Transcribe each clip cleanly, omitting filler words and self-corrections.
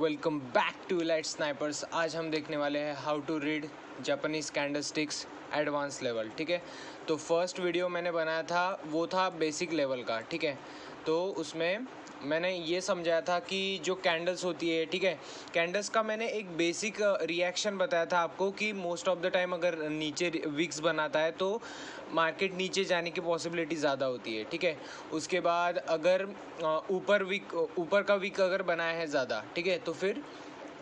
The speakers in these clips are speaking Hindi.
Welcome back to elite snipers. आज हम देखने वाले हैं how to read Japanese candlesticks advance level. ठीक है, तो फर्स्ट वीडियो मैंने बनाया था वो था बेसिक लेवल का। ठीक है, तो उसमें मैंने ये समझाया था कि जो कैंडल्स होती है, ठीक है, कैंडल्स का मैंने एक बेसिक रिएक्शन बताया था आपको कि मोस्ट ऑफ द टाइम अगर नीचे विक्स बनाता है तो मार्केट नीचे जाने की पॉसिबिलिटी ज़्यादा होती है। ठीक है, उसके बाद अगर ऊपर का विक अगर बनाया है ज़्यादा, ठीक है, तो फिर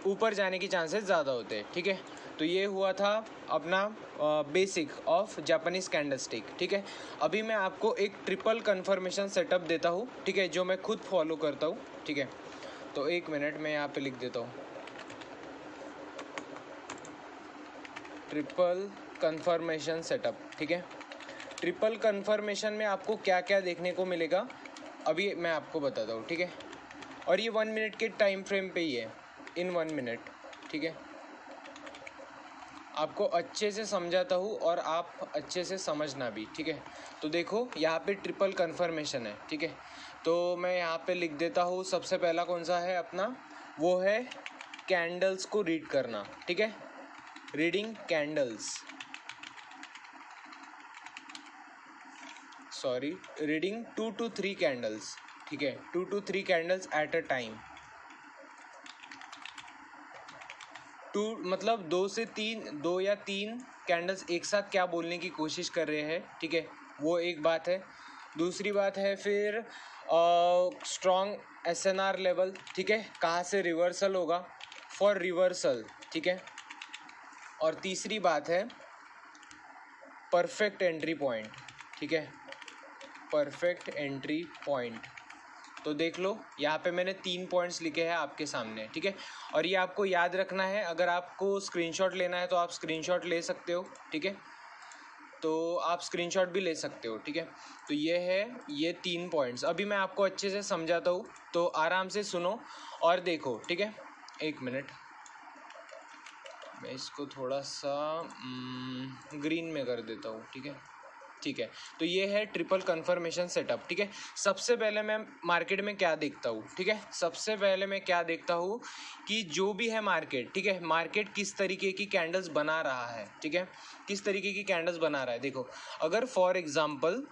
ऊपर जाने की चांसेस ज़्यादा होते हैं। ठीक है, तो ये हुआ था अपना बेसिक ऑफ जापानीज़ कैंडलस्टिक। ठीक है, अभी मैं आपको एक ट्रिपल कन्फर्मेशन सेटअप देता हूँ, ठीक है, जो मैं खुद फॉलो करता हूँ। ठीक है, तो एक मिनट मैं यहाँ पे लिख देता हूँ ट्रिपल कन्फर्मेशन सेटअप। ठीक है, ट्रिपल कन्फर्मेशन में आपको क्या क्या देखने को मिलेगा अभी मैं आपको बताता हूँ। ठीक है, और ये 1 मिनट के टाइम फ्रेम पे ही है, इन 1 मिनट। ठीक है, आपको अच्छे से समझाता हूँ और आप अच्छे से समझना भी। ठीक है, तो देखो यहाँ पे ट्रिपल कन्फर्मेशन है। ठीक है, तो मैं यहाँ पे लिख देता हूँ सबसे पहला कौन सा है अपना, वो है कैंडल्स को रीड करना। ठीक है, reading candles, sorry, reading 2 to 3 candles. ठीक है, 2 to 3 candles at a time. मतलब दो या तीन कैंडल्स एक साथ क्या बोलने की कोशिश कर रहे हैं। ठीक है, वो एक बात है। दूसरी बात है फिर स्ट्रॉन्ग एसएनआर लेवल। ठीक है, कहाँ से रिवर्सल होगा, फॉर रिवर्सल। ठीक है, और तीसरी बात है परफेक्ट एंट्री पॉइंट। ठीक है, परफेक्ट एंट्री पॉइंट। तो देख लो यहाँ पे मैंने 3 पॉइंट्स लिखे हैं आपके सामने। ठीक है, और ये आपको याद रखना है। अगर आपको स्क्रीनशॉट लेना है तो आप स्क्रीनशॉट ले सकते हो। ठीक है, तो आप स्क्रीनशॉट भी ले सकते हो। ठीक है, तो ये है, ये 3 पॉइंट्स अभी मैं आपको अच्छे से समझाता हूँ, तो आराम से सुनो और देखो। ठीक है, एक मिनट मैं इसको थोड़ा सा ग्रीन में कर देता हूँ। ठीक है, ठीक है, तो ये है ट्रिपल कन्फर्मेशन सेटअप। ठीक है, सबसे पहले मैं मार्केट में क्या देखता हूँ। ठीक है, सबसे पहले मैं क्या देखता हूँ कि जो भी है मार्केट, ठीक है, मार्केट किस तरीके की कैंडल्स बना रहा है। ठीक है, किस तरीके की कैंडल्स बना रहा है। देखो, अगर फॉर एग्जांपल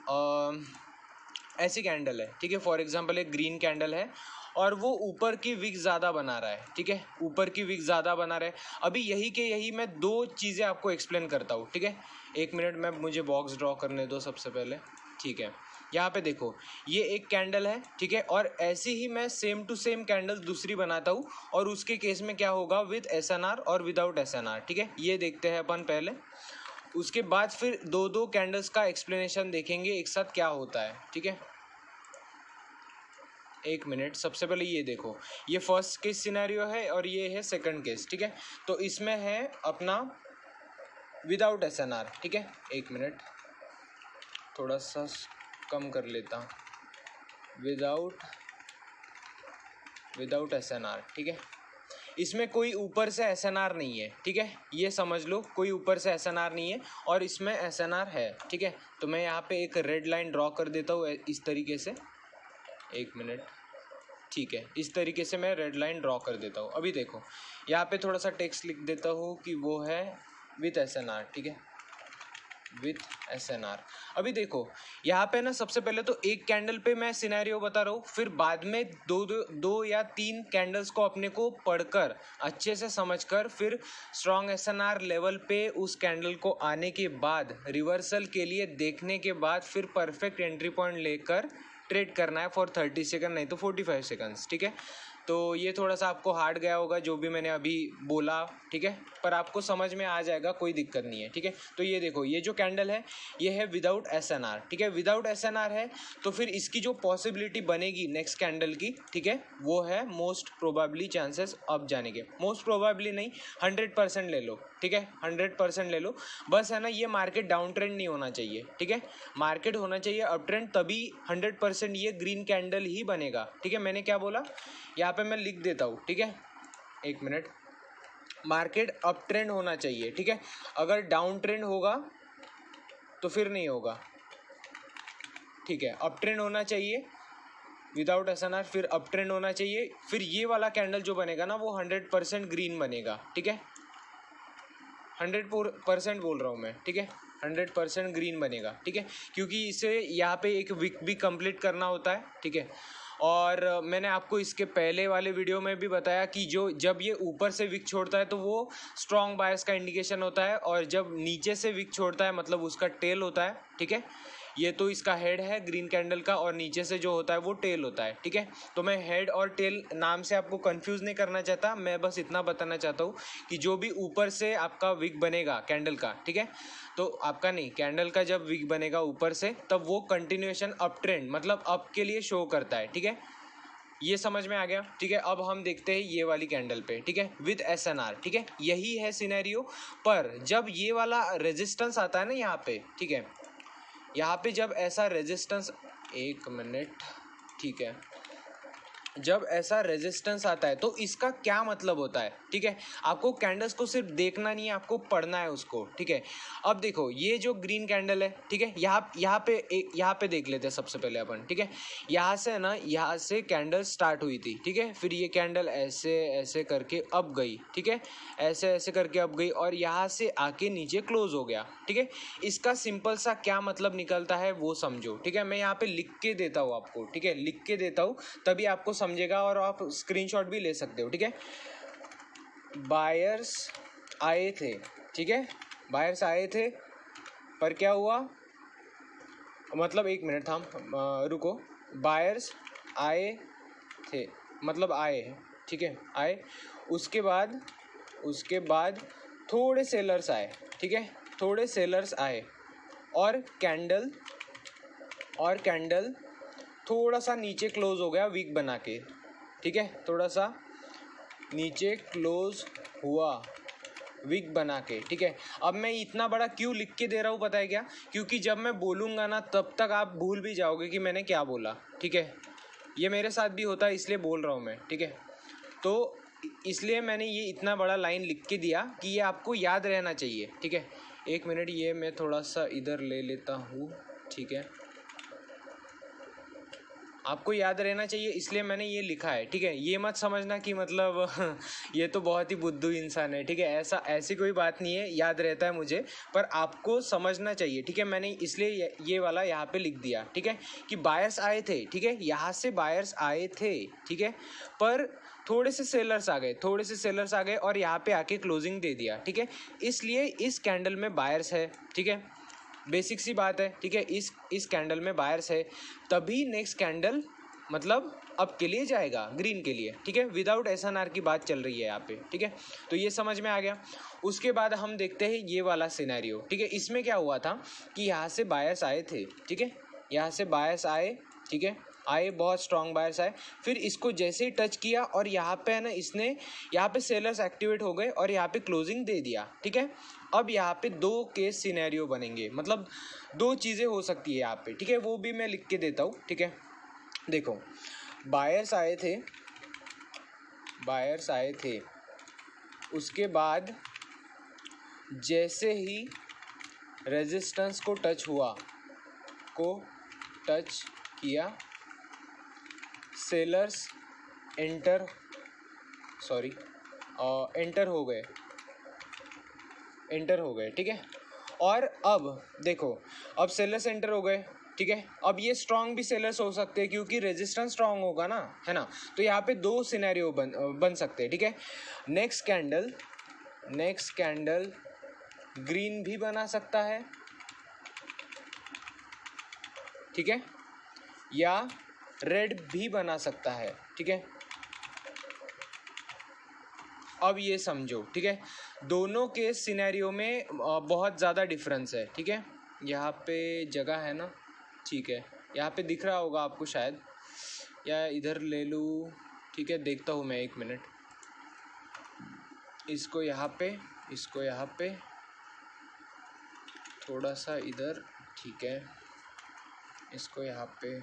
ऐसी कैंडल है, ठीक है, फॉर एग्जांपल एक ग्रीन कैंडल है और वो ऊपर की विक ज़्यादा बना रहा है। ठीक है, ऊपर की विक ज़्यादा बना रहा है। अभी यही मैं 2 चीज़ें आपको एक्सप्लेन करता हूँ। ठीक है, एक मिनट में मुझे बॉक्स ड्रॉ करने दो सबसे पहले। ठीक है, यहाँ पे देखो ये एक कैंडल है। ठीक है, और ऐसी ही मैं सेम टू सेम कैंडल दूसरी बनाता हूँ और उसके केस में क्या होगा, विद एसएनआर और विदाउट एसएनआर। ठीक है, ये देखते हैं अपन पहले, उसके बाद फिर 2 कैंडल्स का एक्सप्लेनेशन देखेंगे एक साथ क्या होता है। ठीक है, एक मिनट, सबसे पहले ये देखो, ये फर्स्ट केस सिनेरियो है और ये है सेकंड केस। ठीक है, तो इसमें है अपना विदाउट एसएनआर। ठीक है, एक मिनट थोड़ा सा कम कर लेता, विदाउट एसएनआर। ठीक है, इसमें कोई ऊपर से एसएनआर नहीं है। ठीक है, ये समझ लो, कोई ऊपर से एसएनआर नहीं है और इसमें एसएनआर है। ठीक है, तो मैं यहाँ पे एक रेड लाइन ड्रॉ कर देता हूँ इस तरीके से, एक मिनट। ठीक है, इस तरीके से मैं रेड लाइन ड्रॉ कर देता हूँ। अभी देखो यहाँ पे थोड़ा सा टेक्स्ट लिख देता हूँ कि वो है विथ एसएनआर। ठीक है, विथ एसएनआर। अभी देखो यहाँ पे ना, सबसे पहले तो एक कैंडल पे मैं सिनेरियो बता रहा हूँ, फिर बाद में दो या तीन कैंडल्स को अपने को पढ़कर अच्छे से समझकर फिर स्ट्रॉन्ग एसएनआर लेवल पे उस कैंडल को आने के बाद रिवर्सल के लिए देखने के बाद फिर परफेक्ट एंट्री पॉइंट लेकर ट्रेड करना है फॉर 30 सेकंड, नहीं तो 45 सेकंड्स। ठीक है, तो ये थोड़ा सा आपको हार्ड गया होगा जो भी मैंने अभी बोला। ठीक है, पर आपको समझ में आ जाएगा, कोई दिक्कत नहीं है। ठीक है, तो ये देखो, ये जो कैंडल है ये है विदाउट एसएनआर। ठीक है, विदाउट एसएनआर है तो फिर इसकी जो पॉसिबिलिटी बनेगी नेक्स्ट कैंडल की, ठीक है, वो है मोस्ट प्रोबेबली चांसेस अप जाने के। मोस्ट प्रोबेबली नहीं, 100% ले लो। ठीक है, 100% ले लो, बस है ना, ये मार्केट डाउन ट्रेंड नहीं होना चाहिए। ठीक है, मार्केट होना चाहिए अप ट्रेंड, तभी 100% ये ग्रीन कैंडल ही बनेगा। ठीक है, मैंने क्या बोला यहाँ पे मैं लिख देता हूँ। ठीक है, एक मिनट, मार्केट अप ट्रेंड होना चाहिए। ठीक है, अगर डाउन ट्रेंड होगा तो फिर नहीं होगा। ठीक है, अप ट्रेंड होना चाहिए विदाउट SNR, फिर अप ट्रेंड होना चाहिए, फिर ये वाला कैंडल जो बनेगा ना वो 100% ग्रीन बनेगा, ठीक है, 100% बोल रहा हूँ मैं, ठीक है, 100% ग्रीन बनेगा, ठीक है, क्योंकि इसे यहाँ पे एक वीक भी कंप्लीट करना होता है, ठीक है। और मैंने आपको इसके पहले वाले वीडियो में भी बताया कि जब ये ऊपर से विक छोड़ता है तो वो स्ट्रॉन्ग बायस का इंडिकेशन होता है, और जब नीचे से विक छोड़ता है मतलब उसका टेल होता है, ठीक है। ये तो इसका हेड है ग्रीन कैंडल का, और नीचे से जो होता है वो टेल होता है, ठीक है। तो मैं हेड और टेल नाम से आपको कंफ्यूज नहीं करना चाहता, मैं बस इतना बताना चाहता हूँ कि जो भी ऊपर से आपका विक बनेगा कैंडल का, ठीक है, तो आपका नहीं, कैंडल का जब विक बनेगा ऊपर से तब वो कंटिन्यूएशन अप ट्रेंड मतलब अप के लिए शो करता है, ठीक है। ये समझ में आ गया, ठीक है। अब हम देखते हैं ये वाली कैंडल पे, ठीक है, विद SNR, ठीक है, यही है सिनेरियो। पर जब ये वाला रेजिस्टेंस आता है ना यहाँ पे, ठीक है, यहाँ पे जब ऐसा रेजिस्टेंस, एक मिनट, ठीक है, जब ऐसा रेजिस्टेंस आता है तो इसका क्या मतलब होता है, ठीक है। आपको कैंडल्स को सिर्फ देखना नहीं है, आपको पढ़ना है उसको, ठीक है। अब देखो ये जो ग्रीन कैंडल है, ठीक है, यहाँ पे देख लेते हैं सबसे पहले अपन, ठीक है। यहाँ से ना, यहाँ से कैंडल स्टार्ट हुई थी, ठीक है, फिर ये कैंडल ऐसे ऐसे करके अब गई, ठीक है, ऐसे ऐसे करके अब गई, और यहाँ से आके नीचे क्लोज हो गया, ठीक है। इसका सिंपल सा क्या मतलब निकलता है वो समझो, ठीक है। मैं यहाँ पे लिख के देता हूँ आपको, ठीक है, लिख के देता हूँ, तभी आपको समझेगा, और आप स्क्रीनशॉट भी ले सकते हो, ठीक है। बायर्स आए थे, ठीक है, बायर्स आए थे, पर क्या हुआ, मतलब एक मिनट थाम, रुको, बायर्स आए थे मतलब आए हैं, ठीक है, आए, उसके बाद थोड़े सेलर्स आए, ठीक है, थोड़े सेलर्स आए, और कैंडल थोड़ा सा नीचे क्लोज हो गया वीक बना के, ठीक है, थोड़ा सा नीचे क्लोज हुआ वीक बना के, ठीक है। अब मैं इतना बड़ा क्यों लिख के दे रहा हूँ पता है क्या, क्योंकि जब मैं बोलूँगा ना तब तक आप भूल भी जाओगे कि मैंने क्या बोला, ठीक है। ये मेरे साथ भी होता है, इसलिए बोल रहा हूँ मैं, ठीक है। तो इसलिए मैंने ये इतना बड़ा लाइन लिख के दिया कि ये आपको याद रहना चाहिए, ठीक है। एक मिनट, ये मैं थोड़ा सा इधर ले लेता हूँ, ठीक है, आपको याद रहना चाहिए इसलिए मैंने ये लिखा है, ठीक है। ये मत समझना कि मतलब ये तो बहुत ही बुद्धू इंसान है, ठीक है, ऐसी कोई बात नहीं है, याद रहता है मुझे, पर आपको समझना चाहिए, ठीक है। मैंने इसलिए ये वाला यहाँ पे लिख दिया, ठीक है, कि बायर्स आए थे, ठीक है, यहाँ से बायर्स आए थे, ठीक है, पर थोड़े से सेलर्स आ गए और यहाँ पे आके क्लोजिंग दे दिया, ठीक है। इसलिए इस कैंडल में बायर्स है, ठीक है, बेसिक सी बात है, ठीक है। इस कैंडल में बायर्स है, तभी नेक्स्ट कैंडल मतलब अप के लिए जाएगा, ग्रीन के लिए, ठीक है, विदाउट SNR की बात चल रही है यहाँ पे, ठीक है। तो ये समझ में आ गया। उसके बाद हम देखते हैं ये वाला सिनेरियो, ठीक है। इसमें क्या हुआ था कि यहाँ से बायर्स आए थे, ठीक है, यहाँ से बायर्स आए, ठीक है, आए, बहुत स्ट्रॉन्ग बायर्स आए, फिर इसको जैसे ही टच किया और यहाँ पे है ना, इसने यहाँ पे सेलर्स एक्टिवेट हो गए और यहाँ पे क्लोजिंग दे दिया, ठीक है। अब यहाँ पे दो केस सिनेरियो बनेंगे, मतलब दो चीज़ें हो सकती है यहाँ पे, ठीक है, वो भी मैं लिख के देता हूँ, ठीक है। देखो, बायर्स आए थे, उसके बाद जैसे ही रेजिस्टेंस को टच किया, सेलर्स एंटर हो गए, ठीक है। और अब देखो, अब सेलर्स एंटर हो गए, ठीक है। अब ये स्ट्रॉन्ग भी सेलर्स हो सकते हैं क्योंकि रेजिस्टेंस स्ट्रॉन्ग होगा ना, है ना। तो यहाँ पे दो सिनेरियो बन सकते हैं, ठीक है। नेक्स्ट कैंडल ग्रीन भी बना सकता है, ठीक है, या रेड भी बना सकता है, ठीक है। अब ये समझो, ठीक है, दोनों के सिनेरियो में बहुत ज़्यादा डिफरेंस है, ठीक है। यहाँ पे जगह है ना, ठीक है, यहाँ पे दिख रहा होगा आपको शायद, या इधर ले लूँ, ठीक है, देखता हूँ मैं, एक मिनट, इसको यहाँ पे थोड़ा सा इधर, ठीक है, इसको यहाँ पे,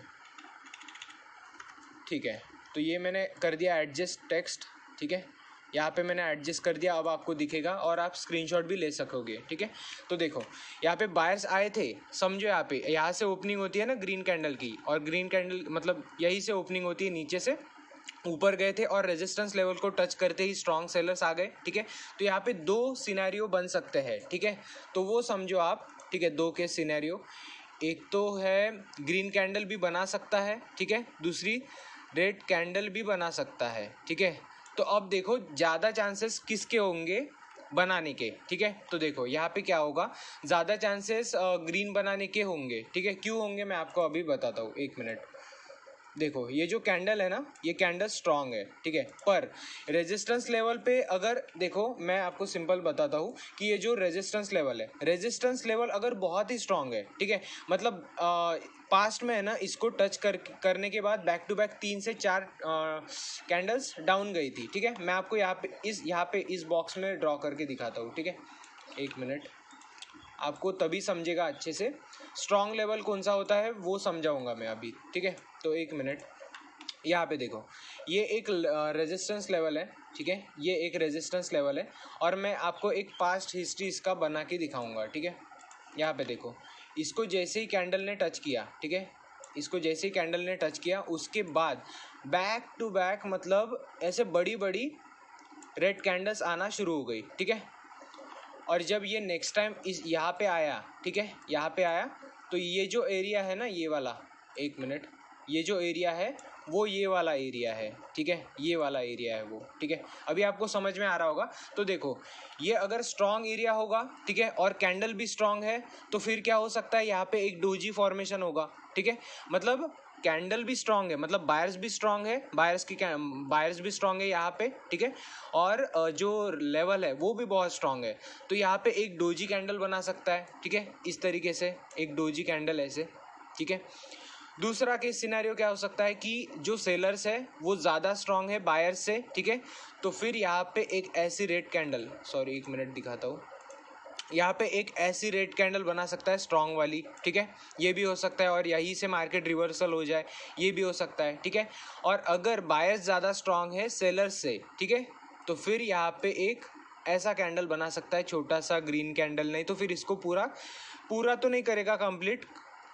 ठीक है। तो ये मैंने कर दिया एडजस्ट टेक्स्ट, ठीक है, यहाँ पे मैंने एडजस्ट कर दिया, अब आपको दिखेगा और आप स्क्रीनशॉट भी ले सकोगे, ठीक है। तो देखो यहाँ पे बायर्स आए थे, समझो यहाँ से ओपनिंग होती है ना ग्रीन कैंडल की, और ग्रीन कैंडल मतलब यहीं से ओपनिंग होती है, नीचे से ऊपर गए थे और रेजिस्टेंस लेवल को टच करते ही स्ट्रॉन्ग सेलर्स आ गए, ठीक है। तो यहाँ पे दो सिनेरियो बन सकते हैं, ठीक है, तो वो समझो आप, ठीक है। दो के सिनेरियो, एक तो है ग्रीन कैंडल भी बना सकता है, ठीक है, दूसरी रेड कैंडल भी बना सकता है, ठीक है। तो अब देखो ज़्यादा चांसेस किसके होंगे बनाने के, ठीक है। तो देखो यहाँ पे क्या होगा, ज़्यादा चांसेस ग्रीन बनाने के होंगे, ठीक है। क्यों होंगे मैं आपको अभी बताता हूँ, एक मिनट। देखो ये जो कैंडल है ना, ये कैंडल स्ट्रांग है, ठीक है, पर रेजिस्टेंस लेवल पे अगर देखो मैं आपको सिंपल बताता हूँ कि ये जो रेजिस्टेंस लेवल है, रेजिस्टेंस लेवल अगर बहुत ही स्ट्रांग है, ठीक है, मतलब पास्ट में है ना, इसको टच करने के बाद बैक टू बैक 3 से 4 कैंडल्स डाउन गई थी, ठीक है। मैं आपको यहाँ पे इस बॉक्स में ड्रॉ करके दिखाता हूँ, ठीक है, एक मिनट, आपको तभी समझेगा अच्छे से। स्ट्रॉन्ग लेवल कौन सा होता है वो समझाऊंगा मैं अभी, ठीक है। तो एक मिनट, यहाँ पे देखो ये एक रेजिस्टेंस लेवल है, ठीक है, ये एक रेजिस्टेंस लेवल है, और मैं आपको एक पास्ट हिस्ट्री इसका बना के दिखाऊंगा, ठीक है। यहाँ पे देखो, इसको जैसे ही कैंडल ने टच किया, ठीक है, इसको जैसे ही कैंडल ने टच किया, उसके बाद बैक टू बैक मतलब ऐसे बड़ी बड़ी रेड कैंडल्स आना शुरू हो गई, ठीक है। और जब ये नेक्स्ट टाइम इस यहाँ पे आया, ठीक है, यहाँ पे आया, तो ये जो एरिया है ना, ये वाला, एक मिनट, ये जो एरिया है वो ये वाला एरिया है, ठीक है, ये वाला एरिया है वो, ठीक है। अभी आपको समझ में आ रहा होगा। तो देखो ये अगर स्ट्रॉन्ग एरिया होगा, ठीक है, और कैंडल भी स्ट्रॉन्ग है, तो फिर क्या हो सकता है, यहाँ पे एक डोजी फॉर्मेशन होगा, ठीक है। मतलब कैंडल भी स्ट्रांग है, मतलब बायर्स भी स्ट्रांग है, बायर्स भी स्ट्रांग है यहाँ पे, ठीक है, और जो लेवल है वो भी बहुत स्ट्रांग है। तो यहाँ पे एक डोजी कैंडल बना सकता है, ठीक है, इस तरीके से एक डोजी कैंडल ऐसे, ठीक है। दूसरा केस सिनेरियो क्या हो सकता है कि जो सेलर्स है वो ज़्यादा स्ट्रांग है बायर्स से, ठीक है, तो फिर यहाँ पे एक ऐसी रेड कैंडल, सॉरी एक मिनट दिखाता हूँ, यहाँ पे एक ऐसी रेड कैंडल बना सकता है स्ट्रॉन्ग वाली, ठीक है, ये भी हो सकता है, और यहीं से मार्केट रिवर्सल हो जाए, ये भी हो सकता है, ठीक है। और अगर बायर्स ज़्यादा स्ट्रॉन्ग है सेलर्स से, ठीक है, तो फिर यहाँ पे एक ऐसा कैंडल बना सकता है, छोटा सा ग्रीन कैंडल, नहीं तो फिर इसको पूरा पूरा तो नहीं करेगा कंप्लीट,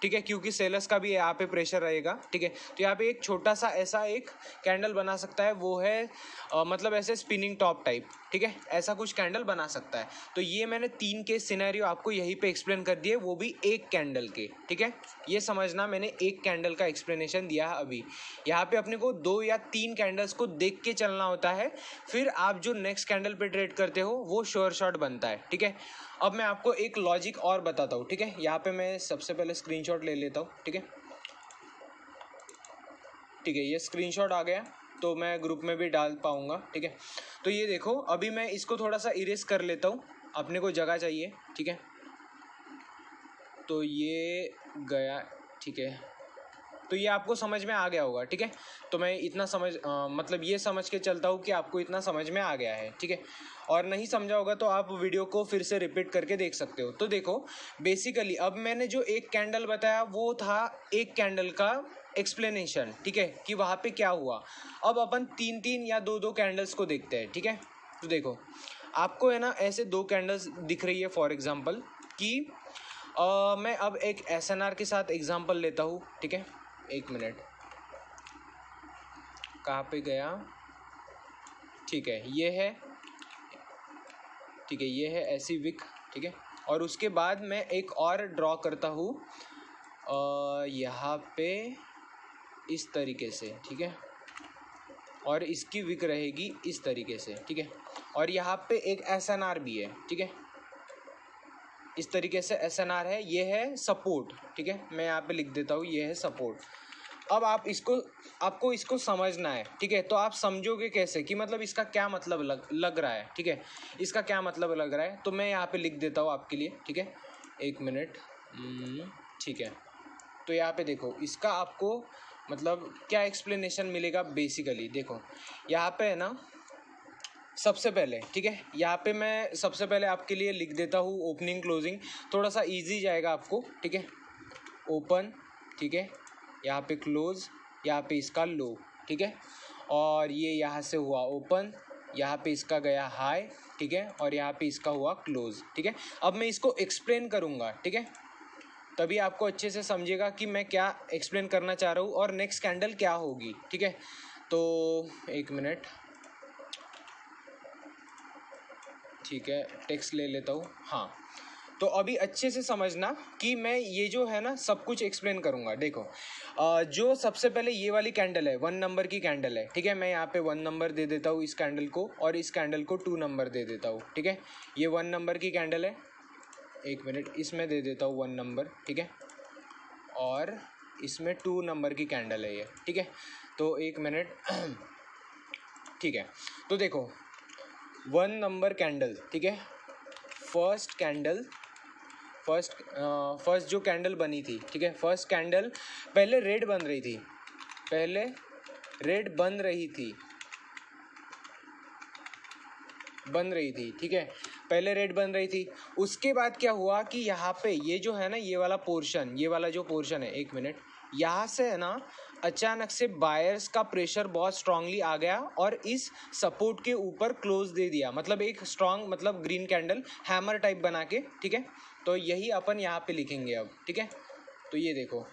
ठीक है, क्योंकि सेलर्स का भी यहाँ पे प्रेशर रहेगा, ठीक है। तो यहाँ पे एक छोटा सा ऐसा एक कैंडल बना सकता है, वो है मतलब ऐसे स्पिनिंग टॉप टाइप, ठीक है, ऐसा कुछ कैंडल बना सकता है। तो ये मैंने 3 के सिनेरियो आपको यहीं पे एक्सप्लेन कर दिए, वो भी एक कैंडल के, ठीक है। ये समझना मैंने एक कैंडल का एक्सप्लेनेशन दिया है अभी। यहाँ पे अपने को 2 या 3 कैंडल्स को देख के चलना होता है, फिर आप जो नेक्स्ट कैंडल पे ट्रेड करते हो वो श्योर शॉट बनता है, ठीक है। अब मैं आपको एक लॉजिक और बताता हूँ, ठीक है। यहाँ पे मैं सबसे पहले स्क्रीनशॉट ले लेता हूँ, ठीक है, ठीक है, ये स्क्रीनशॉट आ गया, तो मैं ग्रुप में भी डाल पाऊँगा, ठीक है। तो ये देखो अभी मैं इसको थोड़ा सा इरेज कर लेता हूँ, अपने को जगह चाहिए, ठीक है। तो ये गया, ठीक है, तो ये आपको समझ में आ गया होगा, ठीक है। तो मैं इतना मतलब ये समझ के चलता हूँ कि आपको इतना समझ में आ गया है, ठीक है। और नहीं समझा होगा तो आप वीडियो को फिर से रिपीट करके देख सकते हो। तो देखो बेसिकली अब मैंने जो एक कैंडल बताया वो था एक कैंडल का एक्सप्लेनेशन, ठीक है, कि वहाँ पे क्या हुआ। अब अपन 3-3 या 2-2 कैंडल्स को देखते हैं, ठीक है। तो देखो आपको है ना ऐसे 2 कैंडल्स दिख रही है, फॉर एग्जाम्पल कि मैं अब एक SNR के साथ एग्जाम्पल लेता हूँ, ठीक है, एक मिनट, कहाँ पे गया, ठीक है, ये है, ठीक है, ये है ऐसी विक, ठीक है। और उसके बाद मैं एक और ड्रॉ करता हूँ यहाँ पे इस तरीके से, ठीक है, और इसकी विक रहेगी इस तरीके से, ठीक है। और यहाँ पे एक SNR भी है, ठीक है, इस तरीके से SNR है, ये है सपोर्ट, ठीक है, मैं यहाँ पे लिख देता हूँ ये है सपोर्ट। अब आपको इसको समझना है, ठीक है। तो आप समझोगे कैसे कि मतलब इसका क्या मतलब लग रहा है, ठीक है, इसका क्या मतलब लग रहा है, तो मैं यहाँ पे लिख देता हूँ आपके लिए, ठीक है, एक मिनट, ठीक है। तो यहाँ पे देखो इसका आपको मतलब क्या एक्सप्लेनेशन मिलेगा। बेसिकली देखो यहाँ पे है ना, सबसे पहले, ठीक है, यहाँ पे मैं सबसे पहले आपके लिए लिख देता हूँ ओपनिंग क्लोजिंग, थोड़ा सा इजी जाएगा आपको, ठीक है। ओपन, ठीक है, यहाँ पे क्लोज, यहाँ पे इसका लो, ठीक है, और ये यहाँ से हुआ ओपन, यहाँ पे इसका गया हाई, ठीक है, और यहाँ पे इसका हुआ क्लोज, ठीक है। अब मैं इसको एक्सप्लेन करूँगा, ठीक है, तभी आपको अच्छे से समझेगा कि मैं क्या एक्सप्लेन करना चाह रहा हूँ और नेक्स्ट कैंडल क्या होगी, ठीक है। तो एक मिनट, ठीक है, टेक्स्ट ले लेता हूँ। हाँ, तो अभी अच्छे से समझना कि मैं ये जो है ना सब कुछ एक्सप्लेन करूँगा। देखो जो सबसे पहले ये वाली कैंडल है 1 नंबर की कैंडल है, ठीक है। मैं यहाँ पे 1 नंबर दे देता हूँ इस कैंडल को और इस कैंडल को 2 नंबर दे देता हूँ, ठीक है। ये 1 नंबर की कैंडल है, एक मिनट, इसमें दे देता हूँ 1 नंबर, ठीक है, और इसमें 2 नंबर की कैंडल है ये, ठीक है। तो एक मिनट ठीक है, तो देखो 1 नंबर कैंडल, ठीक है, फर्स्ट जो कैंडल बनी थी, ठीक है, फर्स्ट कैंडल पहले रेड बन रही थी, पहले रेड बन रही थी, ठीक है, पहले रेड बन रही थी। उसके बाद क्या हुआ कि यहाँ पे ये जो है ना ये वाला पोर्शन, ये वाला जो पोर्शन है, एक मिनट, यहाँ से है ना अचानक से बायर्स का प्रेशर बहुत स्ट्रांगली आ गया और इस सपोर्ट के ऊपर क्लोज दे दिया, मतलब एक स्ट्रांग, मतलब ग्रीन कैंडल हैमर टाइप बना के, ठीक है। तो यही अपन यहाँ पे लिखेंगे अब, ठीक है। तो ये देखो,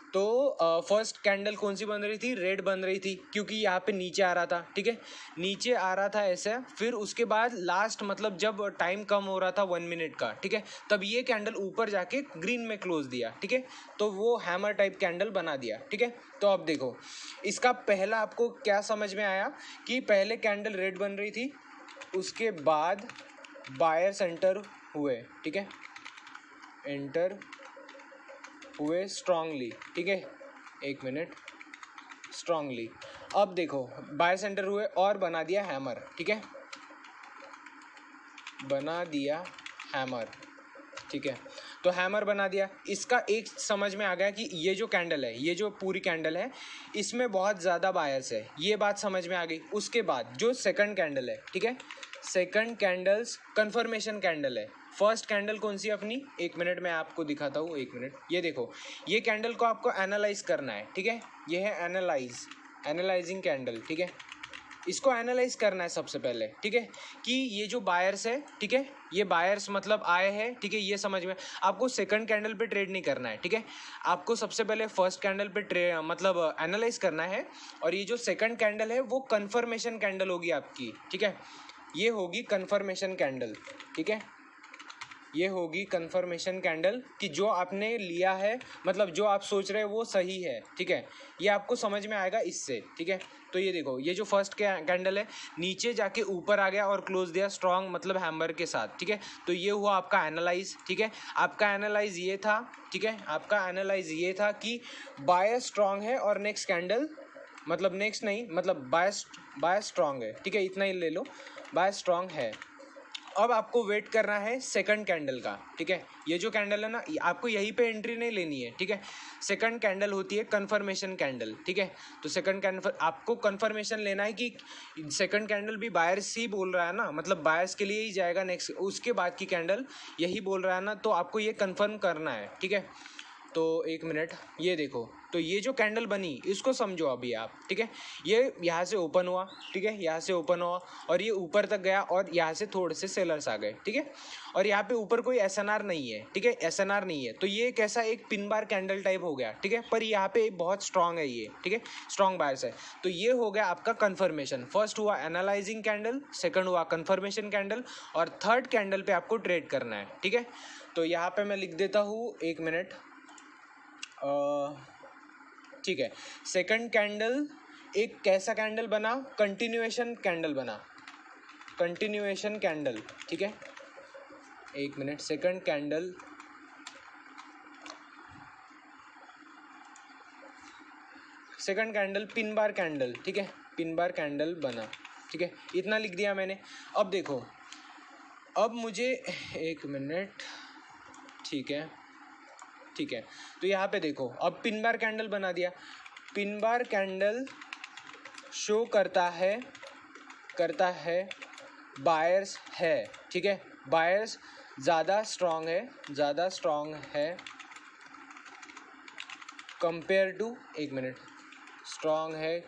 तो फर्स्ट कैंडल कौन सी बन रही थी, रेड बन रही थी, क्योंकि यहाँ पे नीचे आ रहा था, ठीक है, नीचे आ रहा था ऐसे। फिर उसके बाद लास्ट, मतलब जब टाइम कम हो रहा था 1 मिनट का, ठीक है, तब ये कैंडल ऊपर जाके ग्रीन में क्लोज दिया, ठीक है। तो वो हैमर टाइप कैंडल बना दिया, ठीक है। तो अब देखो इसका पहला आपको क्या समझ में आया कि पहले कैंडल रेड बन रही थी, उसके बाद बायर्स एंटर हुए, ठीक है, एंटर हुए स्ट्रांगली, ठीक है, एक मिनट, स्ट्रांगली। अब देखो बायर सेंटर हुए और बना दिया हैमर, ठीक है, बना दिया हैमर, ठीक है। तो हैमर बना दिया, इसका एक समझ में आ गया कि ये जो कैंडल है, ये जो पूरी कैंडल है, इसमें बहुत ज़्यादा बायर्स है, ये बात समझ में आ गई। उसके बाद जो सेकंड कैंडल है, ठीक है, सेकंड कैंडल्स कंफर्मेशन कैंडल है। फर्स्ट कैंडल कौन सी अपनी, एक मिनट मैं आपको दिखाता हूँ, एक मिनट, ये देखो, ये कैंडल को आपको एनालाइज करना है, ठीक है, ये है एनालाइजिंग कैंडल, ठीक है। इसको एनालाइज करना है सबसे पहले, ठीक है, कि ये जो बायर्स है, ठीक है, ये बायर्स मतलब आए हैं, ठीक है, ये समझ में। आपको सेकंड कैंडल पे ट्रेड नहीं करना है, ठीक है, आपको सबसे पहले फर्स्ट कैंडल पे मतलब एनालाइज करना है। और ये जो सेकंड कैंडल है वो कंफर्मेशन कैंडल होगी आपकी, ठीक है, ये होगी कंफर्मेशन कैंडल, ठीक है, ये होगी कंफर्मेशन कैंडल कि जो आपने लिया है, मतलब जो आप सोच रहे हो वो सही है, ठीक है, ये आपको समझ में आएगा इससे, ठीक है। तो ये देखो, ये जो फर्स्ट कैंडल है नीचे जाके ऊपर आ गया और क्लोज दिया स्ट्रांग, मतलब हैमर के साथ, ठीक है। तो ये हुआ आपका एनालाइज, ठीक है, आपका एनालाइज ये था, ठीक है, आपका एनालाइज ये था कि बायर स्ट्रांग है और नेक्स्ट कैंडल, मतलब नेक्स्ट नहीं, मतलब बायर स्ट्रांग है, ठीक है, इतना ही ले लो, बायर स्ट्रांग है। अब आपको वेट करना है सेकंड कैंडल का, ठीक है, ये जो कैंडल है ना, आपको यहीं पे एंट्री नहीं लेनी है, ठीक है। सेकंड कैंडल होती है कंफर्मेशन कैंडल, ठीक है। तो सेकंड कैंडल आपको कंफर्मेशन लेना है कि सेकंड कैंडल भी बायर्स ही बोल रहा है ना, मतलब बायर्स के लिए ही जाएगा नेक्स्ट, उसके बाद की कैंडल यही बोल रहा है ना, तो आपको ये कंफर्म करना है, ठीक है। तो एक मिनट, ये देखो, तो ये जो कैंडल बनी इसको समझो अभी आप, ठीक है, ये यहाँ से ओपन हुआ, ठीक है, यहाँ से ओपन हुआ और ये ऊपर तक गया और यहाँ से थोड़े से सेलर्स आ गए, ठीक है, और यहाँ पे ऊपर कोई एसएनआर नहीं है, ठीक है, एसएनआर नहीं है, तो ये कैसा एक पिन बार कैंडल टाइप हो गया, ठीक है, पर यहाँ पे बहुत स्ट्रांग है ये, ठीक है, स्ट्रांग बायर्स है। तो ये हो गया आपका कंफर्मेशन, फर्स्ट हुआ एनालाइजिंग कैंडल, सेकंड हुआ कंफर्मेशन कैंडल और थर्ड कैंडल पे आपको ट्रेड करना है, ठीक है। तो यहाँ पे मैं लिख देता हूँ, एक मिनट, ठीक है, सेकंड कैंडल एक कैसा कैंडल बना, कंटिन्यूएशन कैंडल बना, कंटिन्यूएशन कैंडल, ठीक है, एक minute, second candle pin bar candle, ठीक है, पिन बार कैंडल बना, ठीक है, इतना लिख दिया मैंने। अब देखो, अब मुझे एक मिनट, ठीक है, ठीक है, तो यहाँ पे देखो, अब पिन बार कैंडल बना दिया, पिन बार कैंडल शो करता है बायर्स है, ठीक है, बायर्स ज़्यादा स्ट्रांग है कंपेयर टू, एक मिनट, स्ट्रांग है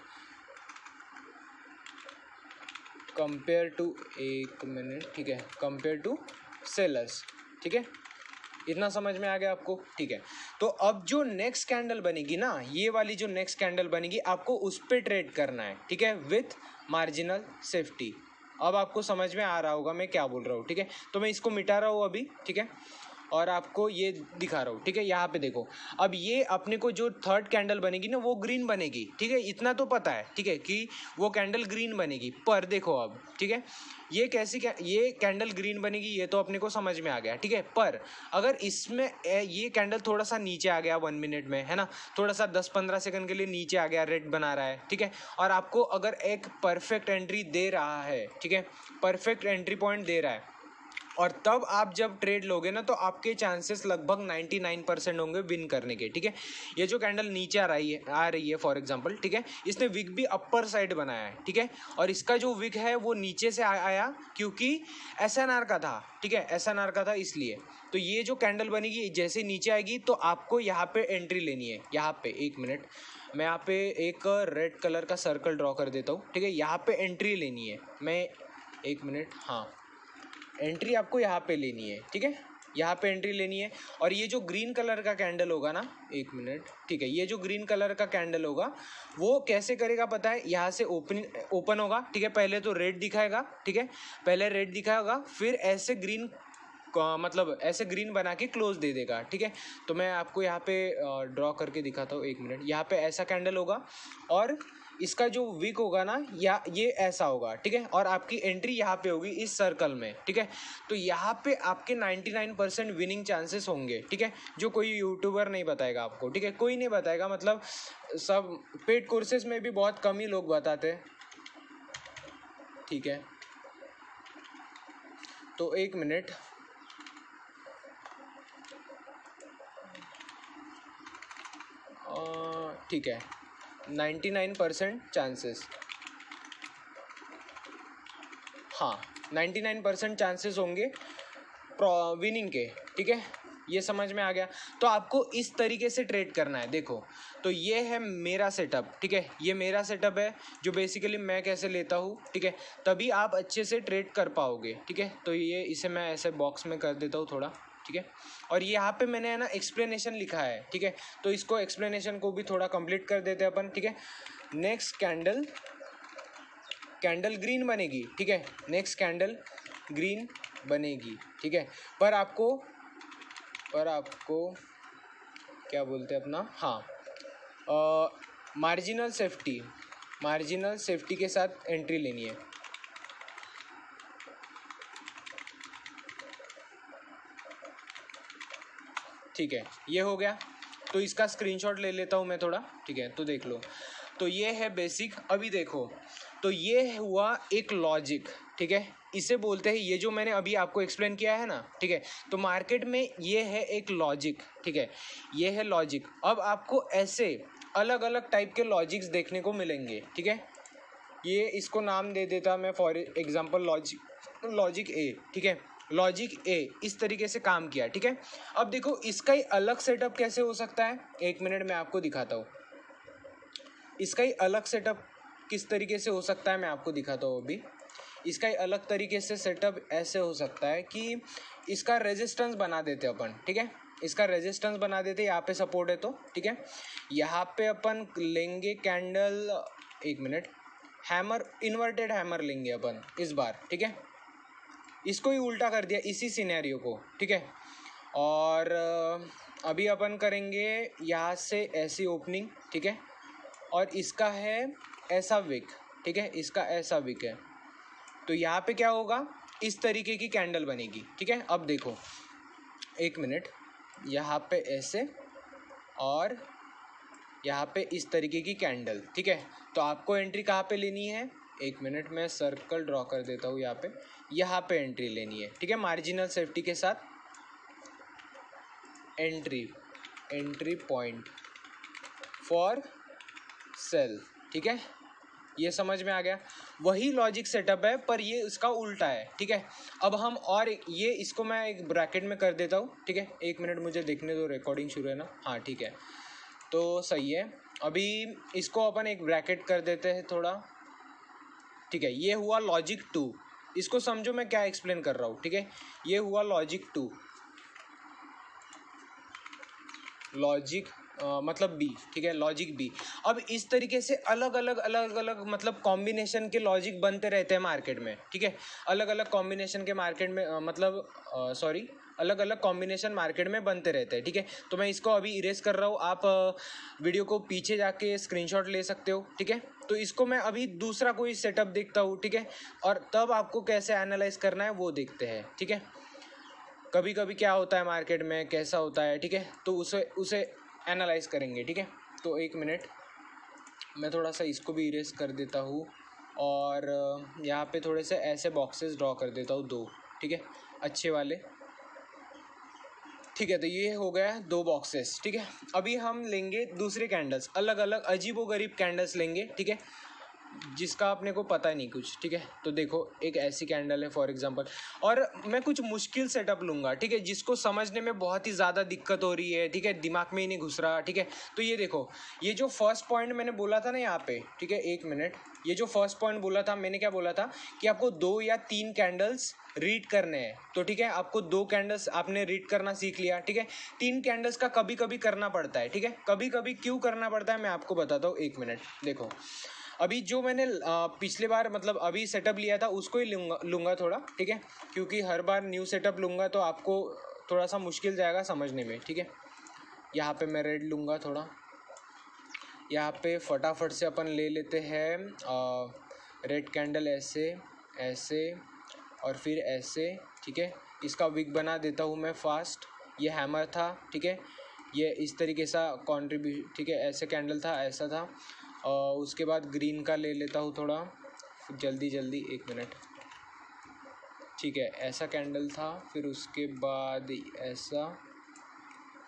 कंपेयर टू, एक मिनट, ठीक है, कंपेयर टू सेलर्स, ठीक है, इतना समझ में आ गया आपको, ठीक है। तो अब जो नेक्स्ट कैंडल बनेगी ना, ये वाली जो नेक्स्ट कैंडल बनेगी, आपको उस पर ट्रेड करना है, ठीक है, विथ मार्जिनल सेफ्टी। अब आपको समझ में आ रहा होगा मैं क्या बोल रहा हूँ, ठीक है। तो मैं इसको मिटा रहा हूँ अभी, ठीक है, और आपको ये दिखा रहा हूँ, ठीक है। यहाँ पे देखो, अब ये अपने को जो थर्ड कैंडल बनेगी ना, वो ग्रीन बनेगी, ठीक है, इतना तो पता है, ठीक है, कि वो कैंडल ग्रीन बनेगी। पर देखो अब, ठीक है, ये ये कैंडल ग्रीन बनेगी, ये तो अपने को समझ में आ गया, ठीक है। पर अगर इसमें ये कैंडल थोड़ा सा नीचे आ गया 1 मिनट में, है ना, थोड़ा सा 10-15 सेकंड के लिए नीचे आ गया, रेड बना रहा है, ठीक है, और आपको अगर एक परफेक्ट एंट्री दे रहा है, ठीक है, परफेक्ट एंट्री पॉइंट दे रहा है, और तब आप जब ट्रेड लोगे ना, तो आपके चांसेस लगभग 99% होंगे विन करने के, ठीक है। ये जो कैंडल नीचे आ रही है फॉर एग्जांपल, ठीक है, इसने विक भी अपर साइड बनाया है, ठीक है, और इसका जो विक है वो नीचे से आया क्योंकि एसएनआर का था, ठीक है, एसएनआर का था इसलिए। तो ये जो कैंडल बनेगी जैसे नीचे आएगी, तो आपको यहाँ पे एंट्री लेनी है। यहाँ पे एक मिनट, मैं यहाँ पे एक रेड कलर का सर्कल ड्रॉ कर देता हूँ, ठीक है, यहाँ पे एंट्री लेनी है। मैं एक मिनट, हाँ, एंट्री आपको यहाँ पे लेनी है, ठीक है, यहाँ पे एंट्री लेनी है। और ये जो ग्रीन कलर का कैंडल होगा ना, एक मिनट, ठीक है, ये जो ग्रीन कलर का कैंडल होगा वो कैसे करेगा पता है, यहाँ से ओपन होगा, ठीक है, पहले तो रेड दिखाएगा, ठीक है, पहले रेड दिखाएगा, फिर ऐसे ग्रीन, मतलब ऐसे ग्रीन बना के क्लोज दे देगा, ठीक है। तो मैं आपको यहाँ पे ड्रॉ करके दिखाता हूँ, एक मिनट। यहाँ पे ऐसा कैंडल होगा और इसका जो विक होगा ना, या ये ऐसा होगा, ठीक है, और आपकी एंट्री यहाँ पे होगी इस सर्कल में, ठीक है। तो यहाँ पे आपके 99% विनिंग चांसेस होंगे, ठीक है, जो कोई यूट्यूबर नहीं बताएगा आपको, ठीक है, कोई नहीं बताएगा, मतलब सब पेड कोर्सेज में भी बहुत कम ही लोग बताते हैं, ठीक है। तो एक मिनट, ठीक है, 99% चांसेस, हाँ, 99% चांसेस होंगे विनिंग के, ठीक है, ये समझ में आ गया। तो आपको इस तरीके से ट्रेड करना है। देखो, तो ये है मेरा सेटअप, ठीक है, ये मेरा सेटअप है जो बेसिकली मैं कैसे लेता हूँ, ठीक है, तभी आप अच्छे से ट्रेड कर पाओगे, ठीक है। तो ये इसे मैं ऐसे बॉक्स में कर देता हूँ थोड़ा, ठीक है, और यहाँ पे मैंने है ना एक्सप्लेनेशन लिखा है, ठीक है, तो इसको एक्सप्लेनेशन को भी थोड़ा कंप्लीट कर देते हैं अपन, ठीक है। नेक्स्ट कैंडल ग्रीन बनेगी, ठीक है, नेक्स्ट कैंडल ग्रीन बनेगी, ठीक है, पर आपको क्या बोलते हैं अपना, हाँ, मार्जिनल सेफ्टी के साथ एंट्री लेनी है, ठीक है, ये हो गया। तो इसका स्क्रीनशॉट ले लेता हूँ मैं थोड़ा, ठीक है, तो देख लो। तो ये है बेसिक। अभी देखो, तो ये हुआ एक लॉजिक, ठीक है, इसे बोलते हैं, ये जो मैंने अभी आपको एक्सप्लेन किया है ना, ठीक है, तो मार्केट में ये है एक लॉजिक, ठीक है, ये है लॉजिक। अब आपको ऐसे अलग अलग टाइप के लॉजिक्स देखने को मिलेंगे, ठीक है। ये इसको नाम दे देता मैं फॉर एग्जांपल लॉजिक ए, ठीक है, लॉजिक ए इस तरीके से काम किया, ठीक है। अब देखो इसका ही अलग सेटअप कैसे हो सकता है, एक मिनट मैं आपको दिखाता हूँ। इसका ही अलग सेटअप किस तरीके से हो सकता है मैं आपको दिखाता हूँ अभी। इसका ही अलग तरीके से सेटअप ऐसे हो सकता है कि इसका रेजिस्टेंस बना देते अपन, ठीक है, इसका रेजिस्टेंस बना देते, यहाँ पे सपोर्ट है तो, ठीक है, यहाँ पे अपन लेंगे कैंडल, एक मिनट, हैमर, इन्वर्टेड हैमर लेंगे अपन इस बार, ठीक है, इसको ही उल्टा कर दिया इसी सिनेरियो को, ठीक है। और अभी अपन करेंगे यहाँ से ऐसी ओपनिंग, ठीक है, और इसका है ऐसा विक, ठीक है, इसका ऐसा विक है। तो यहाँ पे क्या होगा, इस तरीके की कैंडल बनेगी, ठीक है। अब देखो, एक मिनट, यहाँ पे ऐसे और यहाँ पे इस तरीके की कैंडल, ठीक है। तो आपको एंट्री कहाँ पे लेनी है, एक मिनट मैं सर्कल ड्रॉ कर देता हूँ, यहाँ पे एंट्री लेनी है, ठीक है, मार्जिनल सेफ्टी के साथ एंट्री पॉइंट फॉर सेल, ठीक है, ये समझ में आ गया। वही लॉजिक सेटअप है पर ये इसका उल्टा है, ठीक है। अब हम और ये इसको मैं एक ब्रैकेट में कर देता हूँ, ठीक है, एक मिनट मुझे देखने दो, रिकॉर्डिंग शुरू है ना, हाँ ठीक है, तो सही है। अभी इसको अपन एक ब्रैकेट कर देते हैं थोड़ा, ठीक है, ये हुआ लॉजिक 2। इसको समझो मैं क्या एक्सप्लेन कर रहा हूँ, ठीक है। ये हुआ लॉजिक 2, लॉजिक मतलब बी, ठीक है, लॉजिक बी। अब इस तरीके से अलग अलग मतलब कॉम्बिनेशन के लॉजिक बनते रहते हैं मार्केट में, ठीक है। अलग अलग कॉम्बिनेशन के मार्केट में अलग अलग कॉम्बिनेशन मार्केट में बनते रहते हैं, ठीक है। तो मैं इसको अभी इरेज कर रहा हूँ, आप वीडियो को पीछे जाके स्क्रीनशॉट ले सकते हो, ठीक है। तो इसको मैं अभी दूसरा कोई सेटअप देखता हूँ, ठीक है, और तब आपको कैसे एनालाइज करना है वो देखते हैं, ठीक है। कभी कभी क्या होता है मार्केट में, कैसा होता है, ठीक है, तो उसे एनालाइज करेंगे, ठीक है। तो एक मिनट, मैं थोड़ा सा इसको भी इरेज कर देता हूँ और यहाँ पे थोड़े से ऐसे बॉक्सेस ड्रॉ कर देता हूँ 2, ठीक है, अच्छे वाले, ठीक है। तो ये हो गया 2 बॉक्सेस, ठीक है। अभी हम लेंगे दूसरे कैंडल्स, अलग अलग अजीबोगरीब कैंडल्स लेंगे, ठीक है, जिसका अपने को पता नहीं कुछ, ठीक है। तो देखो एक ऐसी कैंडल है फॉर एग्जांपल, और मैं कुछ मुश्किल सेटअप लूँगा, ठीक है, जिसको समझने में बहुत ही ज़्यादा दिक्कत हो रही है, ठीक है, दिमाग में ही नहीं घुस रहा, ठीक है। तो ये देखो, ये जो फर्स्ट पॉइंट मैंने बोला था ना यहाँ पे, ठीक है, एक मिनट, ये जो फर्स्ट पॉइंट बोला था मैंने, क्या बोला था कि आपको 2 या 3 कैंडल्स रीड करने हैं, तो ठीक है, आपको 2 कैंडल्स आपने रीड करना सीख लिया, ठीक है। 3 कैंडल्स का कभी कभी करना पड़ता है, ठीक है, कभी कभी क्यों करना पड़ता है मैं आपको बताता हूँ, एक मिनट। देखो अभी जो मैंने पिछले बार मतलब अभी सेटअप लिया था उसको ही लूँगा थोड़ा, ठीक है, क्योंकि हर बार न्यू सेटअप लूँगा तो आपको थोड़ा सा मुश्किल जाएगा समझने में, ठीक है। यहाँ पे मैं रेड लूँगा थोड़ा, यहाँ पे फटाफट से अपन ले लेते हैं रेड कैंडल, ऐसे ऐसे और फिर ऐसे, ठीक है। इसका विग बना देता हूँ मैं फास्ट, ये हैमर था, ठीक है, ये इस तरीके सा ठीक है, ऐसे कैंडल था, ऐसा था। उसके बाद ग्रीन का ले लेता हूँ थोड़ा जल्दी, एक मिनट, ठीक है, ऐसा कैंडल था, फिर उसके बाद ऐसा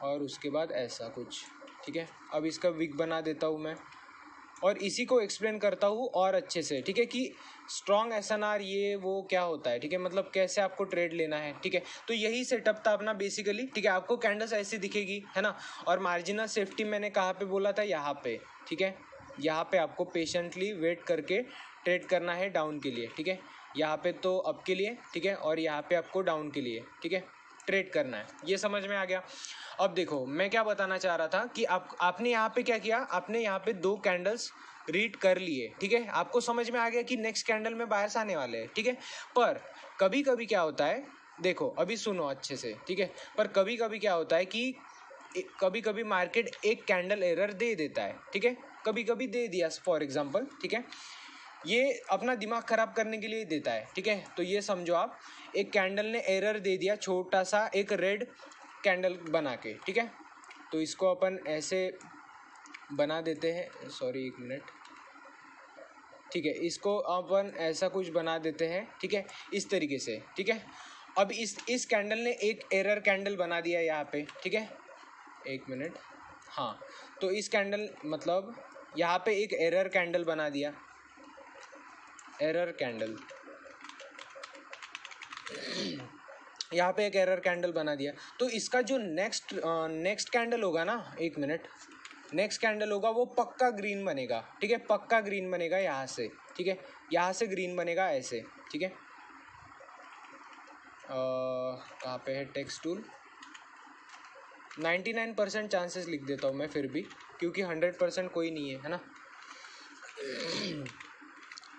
और उसके बाद ऐसा कुछ, ठीक है। अब इसका विग बना देता हूँ मैं और इसी को एक्सप्लेन करता हूँ और अच्छे से, ठीक है, कि स्ट्रॉन्ग एसएनआर ये वो क्या होता है, ठीक है, मतलब कैसे आपको ट्रेड लेना है, ठीक है। तो यही सेटअप था अपना बेसिकली, ठीक है। आपको कैंडल्स ऐसी दिखेगी, है ना, और मार्जिनल सेफ्टी मैंने कहाँ पे बोला था, यहाँ पे, ठीक है। यहाँ पे आपको पेशेंटली वेट करके ट्रेड करना है डाउन के लिए, ठीक है। यहाँ पे तो अप के लिए, ठीक है, और यहाँ पे आपको डाउन के लिए, ठीक है, ट्रेड करना है। ये समझ में आ गया। अब देखो मैं क्या बताना चाह रहा था कि आपने यहाँ पे क्या किया, आपने यहाँ पे 2 कैंडल्स रीड कर लिए, ठीक है, आपको समझ में आ गया कि नेक्स्ट कैंडल में बायर्स आने वाले हैं, ठीक है। पर कभी कभी क्या होता है, देखो अभी सुनो अच्छे से, ठीक है, पर कभी कभी क्या होता है कि कभी कभी मार्केट एक कैंडल एरर दे देता है, ठीक है, कभी कभी दे दिया फॉर एग्जांपल, ठीक है, ये अपना दिमाग खराब करने के लिए देता है, ठीक है। तो ये समझो आप, एक कैंडल ने एरर दे दिया छोटा सा एक रेड कैंडल बना के, ठीक है। तो इसको अपन ऐसे बना देते हैं, सॉरी एक मिनट, ठीक है, इसको अपन ऐसा कुछ बना देते हैं, ठीक है, इस तरीके से, ठीक है। अब इस कैंडल ने एक एरर कैंडल बना दिया यहाँ पे, ठीक है, एक मिनट, हाँ। तो इस कैंडल मतलब यहाँ पे एक एरर कैंडल बना दिया, एरर कैंडल, यहाँ पे एक एरर कैंडल बना दिया। तो इसका जो नेक्स्ट कैंडल होगा ना, एक मिनट, नेक्स्ट कैंडल होगा वो पक्का ग्रीन बनेगा, ठीक है, पक्का ग्रीन बनेगा यहाँ से, ठीक है, यहाँ से ग्रीन बनेगा ऐसे, ठीक है। कहाँ पे है टेक्स्ट टूल, 99% चांसेस लिख देता हूँ मैं फिर भी, क्योंकि 100% कोई नहीं है ना।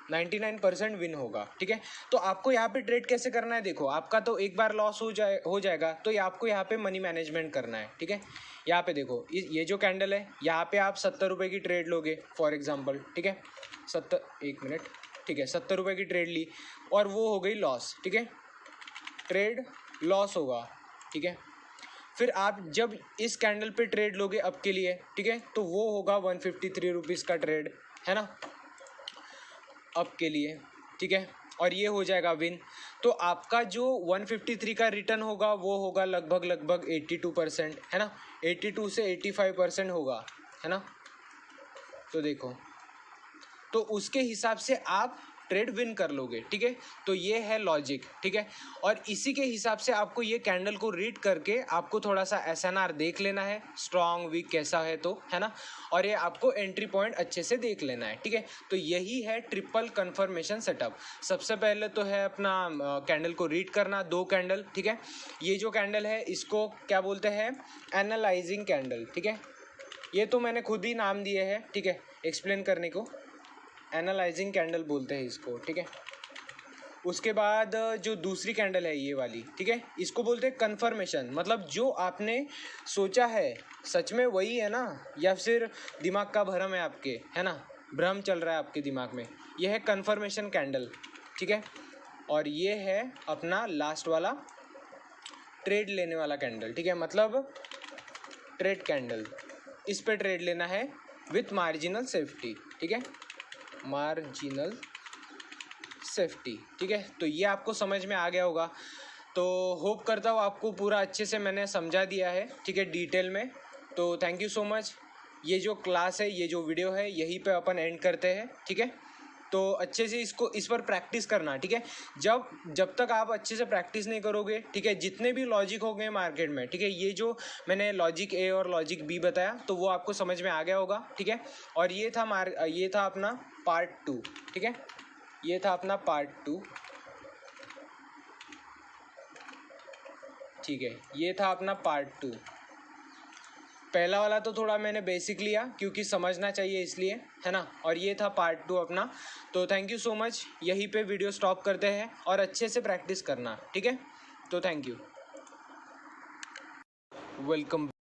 99% विन होगा, ठीक है। तो आपको यहाँ पे ट्रेड कैसे करना है, देखो आपका तो एक बार लॉस हो जाएगा, तो आपको यहाँ पे मनी मैनेजमेंट करना है, ठीक है। यहाँ पे देखो ये जो कैंडल है, यहाँ पे आप 70 रुपये की ट्रेड लोगे फॉर एग्जांपल, ठीक है, 70, एक मिनट, ठीक है, 70 रुपये की ट्रेड ली और वो हो गई लॉस, ठीक है, ट्रेड लॉस होगा, ठीक है। फिर आप जब इस कैंडल पे ट्रेड लोगे अप के लिए, ठीक है, तो वो होगा 153 रुपीज़ का ट्रेड, है ना, अप के लिए, ठीक है, और ये हो जाएगा विन। तो आपका जो 153 का रिटर्न होगा वो होगा लगभग 82%, है ना, 82 से 85% होगा, है ना। तो देखो, तो उसके हिसाब से आप ट्रेड विन कर लोगे, ठीक है। तो ये है लॉजिक, ठीक है। और इसी के हिसाब से आपको ये कैंडल को रीड करके आपको थोड़ा सा एसएनआर देख लेना है, स्ट्रॉन्ग वीक कैसा है, तो है ना। और ये आपको एंट्री पॉइंट अच्छे से देख लेना है, ठीक है। तो यही है ट्रिपल कंफर्मेशन सेटअप। सबसे पहले तो है अपना कैंडल को रीड करना, 2 कैंडल, ठीक है। ये जो कैंडल है इसको क्या बोलते हैं, एनालाइजिंग कैंडल, ठीक है। ये तो मैंने खुद ही नाम दिए है, ठीक है, एक्सप्लेन करने को। एनालाइजिंग कैंडल बोलते हैं इसको, ठीक है। उसके बाद जो दूसरी कैंडल है ये वाली, ठीक है, इसको बोलते हैं कन्फर्मेशन। मतलब जो आपने सोचा है सच में वही है ना, या फिर दिमाग का भ्रम है आपके, है ना, भ्रम चल रहा है आपके दिमाग में। ये है कन्फर्मेशन कैंडल, ठीक है। और ये है अपना लास्ट वाला ट्रेड लेने वाला कैंडल, ठीक है, मतलब ट्रेड कैंडल। इस पे ट्रेड लेना है विथ मार्जिनल सेफ्टी, ठीक है, मार्जिनल सेफ्टी, ठीक है। तो ये आपको समझ में आ गया होगा। तो होप करता हूँ आपको पूरा अच्छे से मैंने समझा दिया है, ठीक है, डिटेल में। तो थैंक यू सो मच। ये जो क्लास है, ये जो वीडियो है, यहीं पे अपन एंड करते हैं, ठीक है। तो अच्छे से इस पर प्रैक्टिस करना, ठीक है। जब तक आप अच्छे से प्रैक्टिस नहीं करोगे, ठीक है, जितने भी लॉजिक हो गए मार्केट में, ठीक है, ये जो मैंने लॉजिक ए और लॉजिक बी बताया तो वो आपको समझ में आ गया होगा, ठीक है। और ये था अपना पार्ट 2, ठीक है, ये था अपना पार्ट 2, ठीक है, ये था अपना पार्ट 2। पहला वाला तो थोड़ा मैंने बेसिक लिया क्योंकि समझना चाहिए इसलिए, है ना। और ये था पार्ट 2 अपना। तो थैंक यू सो मच। यहीं पे वीडियो स्टॉप करते हैं और अच्छे से प्रैक्टिस करना, ठीक है। तो थैंक यू, वेलकम।